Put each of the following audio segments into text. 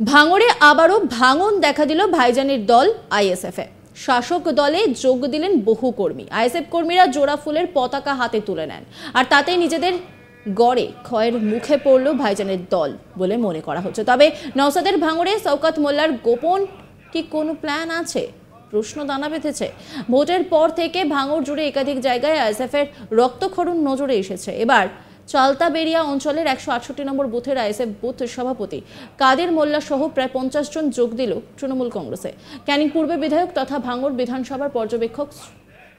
ভাঙড়ে আবারও ভাঙন দেখা দিল ভাইজানের দল আইএসএফ এ। শাসক দলে যোগ দিলেন বহু কর্মী। আইএসএফ কর্মীরা জোড়া ফুলের পতাকা হাতে তুলে নেন, আর তাতেই নিজেদের গড়ে ক্ষয়ের মুখে পড়ল ভাইজানের দল বলে মনে করা হচ্ছে। তবে নওসাদের ভাঙড়ে শওকত মোল্লার গোপন কি কোনো প্ল্যান আছে, প্রশ্ন দানা বেঁধেছে। ভোটের পর থেকে ভাঙড় জুড়ে একাধিক জায়গায় আইএসএফ এর রক্তক্ষরণ নজরে এসেছে। এবার চালতাবেড়িয়া অঞ্চলের 168 নম্বর বুথের আইএসএফ বুথ সভাপতি কাদের মোল্লা সহ প্রায় 50 জন যোগ দিল তৃণমূল কংগ্রেসে। ক্যানিং পূর্বে বিধায়ক তথা ভাঙড় বিধানসভার পর্যবেক্ষক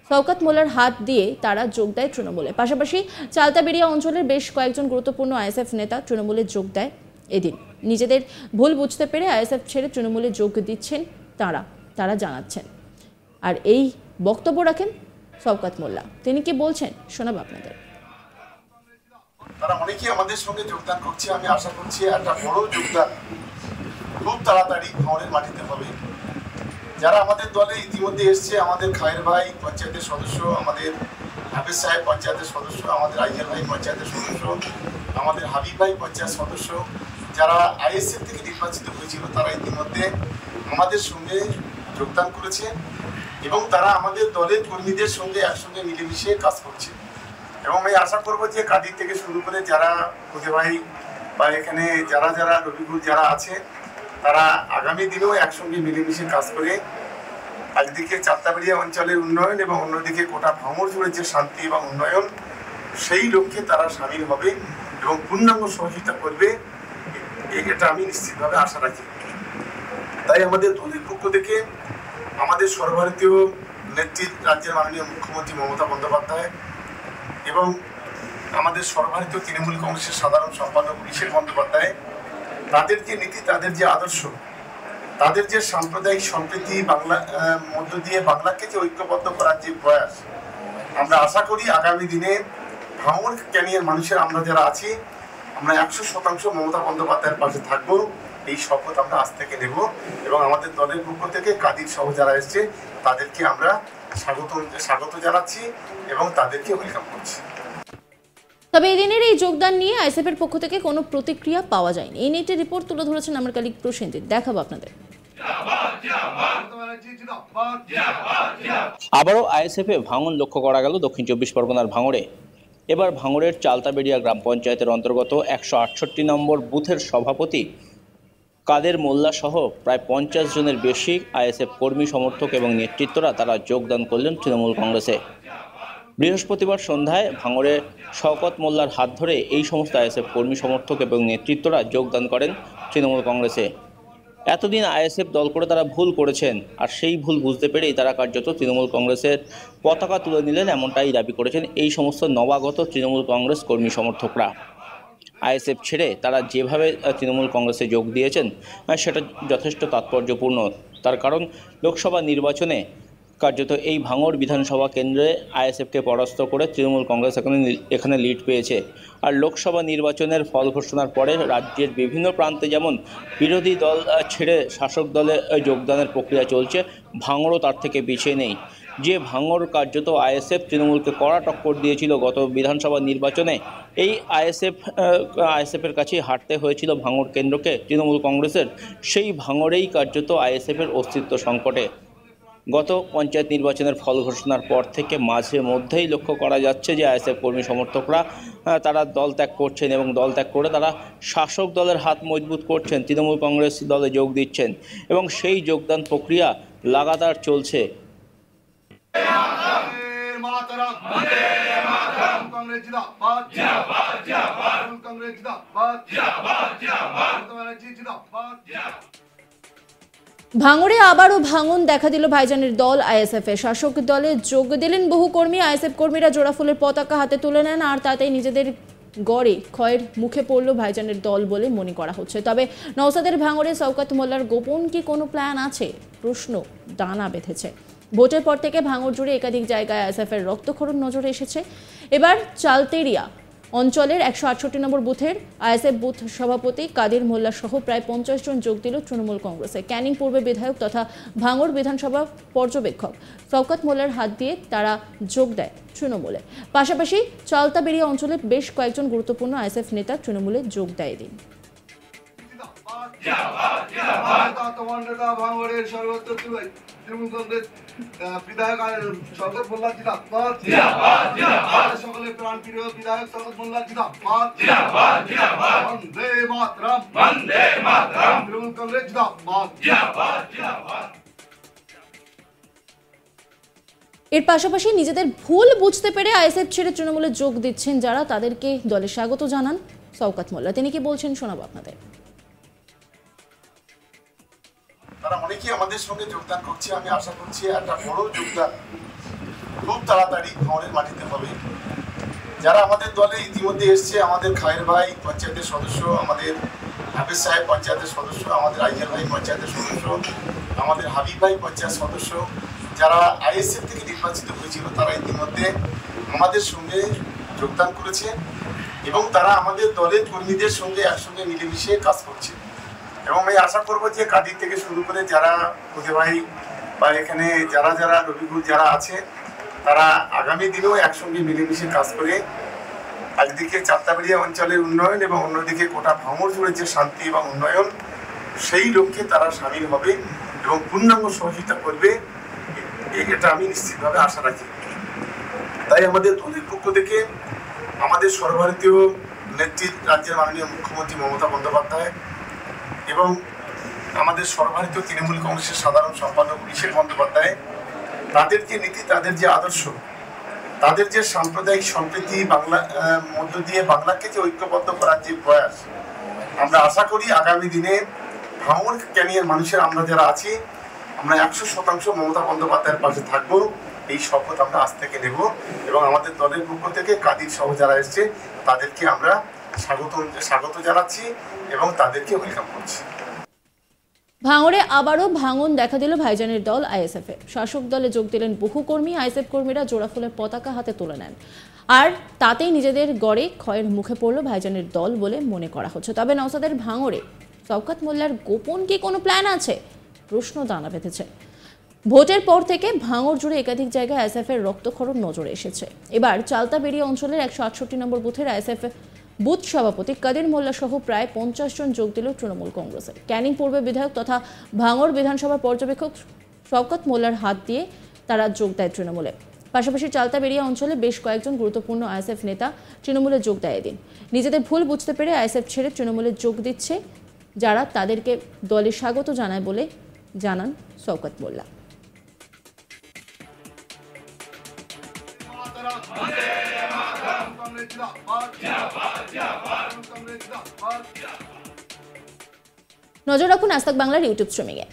শওকত মোল্লার হাত দিয়ে তারা যোগ দেয় তৃণমূলে। পাশাপাশি চালতাবেড়িয়া অঞ্চলের বেশ কয়েকজন গুরুত্বপূর্ণ আইএসএফ নেতা তৃণমূলে যোগ দেয় এদিন। নিজেদের ভুল বুঝতে পেরে আইএসএফ ছেড়ে তৃণমূলে যোগ দিচ্ছেন তারা জানাচ্ছেন। আর এই বক্তব্য রাখেন শওকত মোল্লা। তিনি কি বলছেন শোনাব আপনাদের। তারা অনেকেই আমাদের সঙ্গে যোগদান করছে। আমি আশা করছি একটা বড় যোগদান খুব তাড়াতাড়ি ভাঙড়ের মাটিতে হবে। যারা আমাদের দলে ইতিমধ্যে এসছে, আমাদের খায়ের ভাই পঞ্চায়েতের সদস্য, আমাদের হাফিজ সাহেব পঞ্চায়েতের সদস্য, আমাদের আইজার ভাই পঞ্চায়েতের সদস্য, আমাদের হাবিব ভাই পঞ্চায়েত সদস্য, যারা আইএসএফ থেকে নির্বাচিত হয়েছিল তারা ইতিমধ্যে আমাদের সঙ্গে যোগদান করেছে এবং তারা আমাদের দলের কর্মীদের সঙ্গে একসঙ্গে মিলেমিশে কাজ করছে। এবং আমি আশা করবো যে কাদির থেকে শুরু করে যারা খুদে ভাই বা এখানে যারা রবিকুল যারা আছে তারা আগামী দিনেও একসঙ্গে মিলেমিশে কাজ করে একদিকে চালতাবেড়িয়া অঞ্চলের উন্নয়ন এবং অন্যদিকে গোটা ভাঙড় জুড়ে যে শান্তি এবং উন্নয়ন, সেই লক্ষ্যে তারা সামিল হবে এবং পূর্ণাঙ্গ সহযোগিতা করবে, এটা আমি নিশ্চিতভাবে আশা রাখি। তাই আমাদের দলের পক্ষ থেকে আমাদের সর্বভারতীয় নেতৃত্ব রাজ্যের মাননীয় মুখ্যমন্ত্রী মমতা বন্দ্যোপাধ্যায় এবং আমাদের সর্বভারতীয় তৃণমূল কংগ্রেসের সাধারণ সম্পাদক অভিষেক বন্দ্যোপাধ্যায়, তাদের যে নীতি, তাদের যে আদর্শ, তাদের যে সাম্প্রদায়িক সম্প্রীতি বাংলা মধ্য দিয়ে বাংলাকে যে ঐক্যবদ্ধ করার যে প্রয়াস, আমরা আশা করি আগামী দিনে ভাঙড় ক্যানিংয়ের মানুষের আমরা যারা আছি আমরা 100% মমতা বন্দ্যোপাধ্যায়ের পাশে থাকবো। এই শপথ আমরা আজ থেকে নেব এবং আমাদের দলের পক্ষ থেকে কাদির সহ যারা এসছে তাদেরকে আমরা স্বাগত জানাচ্ছি এবং তাদেরকে ওয়েলকাম করছি। তবে এদিনের এই যোগদান নিয়ে আইএসএফ এর পক্ষ থেকে কোনো প্রতিক্রিয়া পাওয়া যায়নি। এই নিয়ে একটি রিপোর্ট তুলে ধরেছেন আমার কলিগ প্রসেনজিৎ, দেখাবো আপনাদের। আবারও আইএসএফ এ ভাঙন লক্ষ্য করা গেল দক্ষিণ 24 পরগনার ভাঙড়ে। এবার ভাঙড়ের চালতাবেড়িয়া গ্রাম পঞ্চায়েতের অন্তর্গত 168 নম্বর বুথের সভাপতি কাদের মোল্লা সহ প্রায় 50 জনের বেশি আইএসএফ কর্মী সমর্থক এবং নেতৃত্বরা তারা যোগদান করলেন তৃণমূল কংগ্রেসে। বৃহস্পতিবার সন্ধ্যায় ভাঙড়ে শওকত মোল্লার হাত ধরে এই সমস্ত আইএসএফ কর্মী সমর্থক এবং নেতৃত্বরা যোগদান করেন তৃণমূল কংগ্রেসে। এতদিন আইএসএফ দল করে তারা ভুল করেছেন, আর সেই ভুল বুঝতে পেরেই তারা কার্যত তৃণমূল কংগ্রেসের পতাকা তুলে নিলেন, এমনটাই দাবি করেছেন এই সমস্ত নবাগত তৃণমূল কংগ্রেস কর্মী সমর্থকরা। আইএসএফ ছেড়ে তারা যেভাবে তৃণমূল কংগ্রেসে যোগ দিয়েছেন সেটা যথেষ্ট তাৎপর্যপূর্ণ। তার কারণ লোকসভা নির্বাচনে কার্যত এই ভাঙড় বিধানসভা কেন্দ্রে আইএসএফকে পরাস্ত করে তৃণমূল কংগ্রেস এখানে লিড পেয়েছে। আর লোকসভা নির্বাচনের ফল ঘোষণার পরে রাজ্যের বিভিন্ন প্রান্তে যেমন বিরোধী দল ছেড়ে শাসক দলে যোগদানের প্রক্রিয়া চলছে, ভাঙড়ও তার থেকে পিছিয়ে নেই। যে ভাঙড় কার্যত আইএসএফ তৃণমূলকে কড়া টক্কর দিয়েছিল গত বিধানসভা নির্বাচনে, এই আইএসএফের কাছেই হারতে হয়েছিল ভাঙড় কেন্দ্রকে তৃণমূল কংগ্রেসের। সেই ভাঙড়েই কার্যত আইএসএফের অস্তিত্ব সংকটে। গত পঞ্চায়েত নির্বাচনের ফল ঘোষণার পর থেকে মাঝে মধ্যেই লক্ষ্য করা যাচ্ছে যে আইএসএফ কর্মী সমর্থকরা তারা দল ত্যাগ করছেন এবং দল ত্যাগ করে তারা শাসক দলের হাত মজবুত করছেন, তৃণমূল কংগ্রেস দলে যোগ দিচ্ছেন এবং সেই যোগদান প্রক্রিয়া লাগাতার চলছে। ভাঙড়ে আবারও ভাঙন দেখা দিল ভাইজানের দল আইএসএফ এ। শাসক দলে যোগ দিলেন বহু কর্মী। আইএসএফ কর্মীরা জোড়া ফুলের পতাকা হাতে তুলে নেন, আর তাতেই নিজেদের গড়ে ক্ষয়ের মুখে পড়ল ভাইজানের দল বলে মনে করা হচ্ছে। তবে নওসাদের ভাঙড়ে শওকত মোল্লার গোপন কি কোনো প্ল্যান আছে, প্রশ্ন দানা বেঁধেছে। ভোটের পর থেকে ভাঙড় জুড়ে একাধিক জায়গায় আইএসএফ এর রক্তক্ষরণ নজরে এসেছে। এবার চালতেরিয়া অঞ্চলের 168 নম্বর বুথের আইএসএফ বুথ সভাপতি কাদের মোল্লা সহ প্রায় 50 জন যোগ দিল তৃণমূল কংগ্রেসে। ক্যানিং পূর্বে বিধায়ক তথা ভাঙড় বিধানসভা পর্যবেক্ষক শওকত মোল্লার হাত দিয়ে তারা যোগ দেয় তৃণমূলে। পাশাপাশি চালতাবেড়িয়া অঞ্চলের বেশ কয়েকজন গুরুত্বপূর্ণ আইএসএফ নেতা তৃণমূলে যোগ দেয় এদিন। তোমার নেতা ভাঙড়ের সর্বত্র তৃণমূল কংগ্রেস বিধায়ক শওকত মোল্লা জিন্দাবাদ, সকলের প্রাণপ্রিয় বিধায়ক শওকত মোল্লা জিন্দাবাদ, বন্দে মাতরম, তৃণমূল কংগ্রেস জিন্দাবাদ। এর পাশাপাশি নিজেদের ভুল বুঝতে পেরে আইএসএফ ছেড়ে তৃণমূলে যোগ দিচ্ছেন যারা, তাদেরকে দলে স্বাগত জানান শওকত মোল্লা। তিনি কি বলছেন শোনাবো আপনাদের। তারা অনেকেই আমাদের সঙ্গে যোগদান করছে, আমি আশা করছি একটা বড় যোগদান খুব তাড়াতাড়ি ভাঙড়ের মাটিতে হবে। যারা আমাদের দলে ইতিমধ্যে এসছে, আমাদের খায়ের ভাই পঞ্চায়েতের সদস্য, আমাদের হাফিজ সাহেব পঞ্চায়েতের সদস্য, আমাদের আইজাল ভাই পঞ্চায়েতের সদস্য, আমাদের হাবিব ভাই পঞ্চায়েত সদস্য, যারা আইএসএফ থেকে নির্বাচিত হয়েছিল তারা ইতিমধ্যে আমাদের সঙ্গে যোগদান করেছে এবং তারা আমাদের দলের কর্মীদের সঙ্গে একসঙ্গে মিলেমিশে কাজ করছে। এবং আমি আশা করবো যে কাদির থেকে শুরু করে যারা খুদে ভাই বা এখানে যারা যারা রবিকুল যারা আছে, তারা আগামী দিনেও একসঙ্গে মিলেমিশে কাজ করে একদিকে চাত্তাবাড়িয়া অঞ্চলের উন্নয়ন এবং অন্যদিকে গোটা ভাঙড় জুড়ে যে শান্তি এবং উন্নয়ন, সেই লক্ষ্যে তারা সামিল হবে এবং পূর্ণাঙ্গ সহযোগিতা করবে, এটা আমি নিশ্চিতভাবে আশা রাখি। তাই আমাদের দলের পক্ষ থেকে আমাদের সর্বভারতীয় নেতৃত্ব রাজ্যের মাননীয় মুখ্যমন্ত্রী মমতা বন্দ্যোপাধ্যায় এবং আমাদের সর্বভারতীয় তৃণমূল কংগ্রেসের সাধারণ সম্পাদক অভিষেক বন্দ্যোপাধ্যায়, তাদের যে নীতি, তাদের যে আদর্শ, তাদের যে সাম্প্রদায়িক সম্প্রীতি বাংলা মধ্য দিয়ে বাংলাকে যে ঐক্যবদ্ধ করার যে প্রয়াস, আমরা আশা করি আগামী দিনে ভাঙড় ক্যানিয়ার মানুষের আমরা যারা আছি, আমরা 100% মমতা বন্দ্যোপাধ্যায়ের পাশে থাকবো। এই শপথ আমরা আজ থেকে নেব এবং আমাদের দলের পক্ষ থেকে কাদির সহ যারা এসছে তাদেরকে আমরা স্বাগত জানাচ্ছি এবং তাদেরকে ওয়েলকাম করছি। ভাঙড়ে আবারও ভাঙন দেখা দিল ভাইজানের দল আইএসএফ এ। শাসক দলে যোগ দিলেন বহু কর্মী। আইএসএফ কর্মীরা জোড়া ফুলের পতাকা হাতে তুলে নেন, আর তাতেই নিজেদের গড়ে ক্ষয়ের মুখে পড়ল ভাইজানের দল বলে মনে করা হচ্ছে। তবে নওশাদের ভাঙড়ে শওকত মোল্লার গোপন কি কোনো প্ল্যান আছে, প্রশ্ন দানা বেঁধেছে। ভোটের পর থেকে ভাঙড় জুড়ে একাধিক জায়গায় আইএসএফ এর রক্তক্ষরণ নজরে এসেছে। এবার চালতাবেড়িয়া অঞ্চলের 168 নম্বর বুথের আইএসএফ বুথ সভাপতি কাদের মোল্লা সহ প্রায় 50 জন যোগ দিল তৃণমূল কংগ্রেসে। ক্যানিং পূর্বের বিধায়ক তথা ভাঙড় বিধানসভার পর্যবেক্ষক শওকত মোল্লার হাত দিয়ে তারা যোগ দেয় তৃণমূলে। পাশাপাশি চালতাবেড়িয়া অঞ্চলে বেশ কয়েকজন গুরুত্বপূর্ণ আইএসএফ নেতা তৃণমূলে যোগ দেয় এদিন। নিজেদের ভুল বুঝতে পেরে আইএসএফ ছেড়ে তৃণমূলে যোগ দিচ্ছে যারা, তাদেরকে দলে স্বাগত জানায় বলে জানান শওকত মোল্লা। নজর রাখুন আজ তাক বাংলার ইউটিউব স্ট্রিমিংয়ে।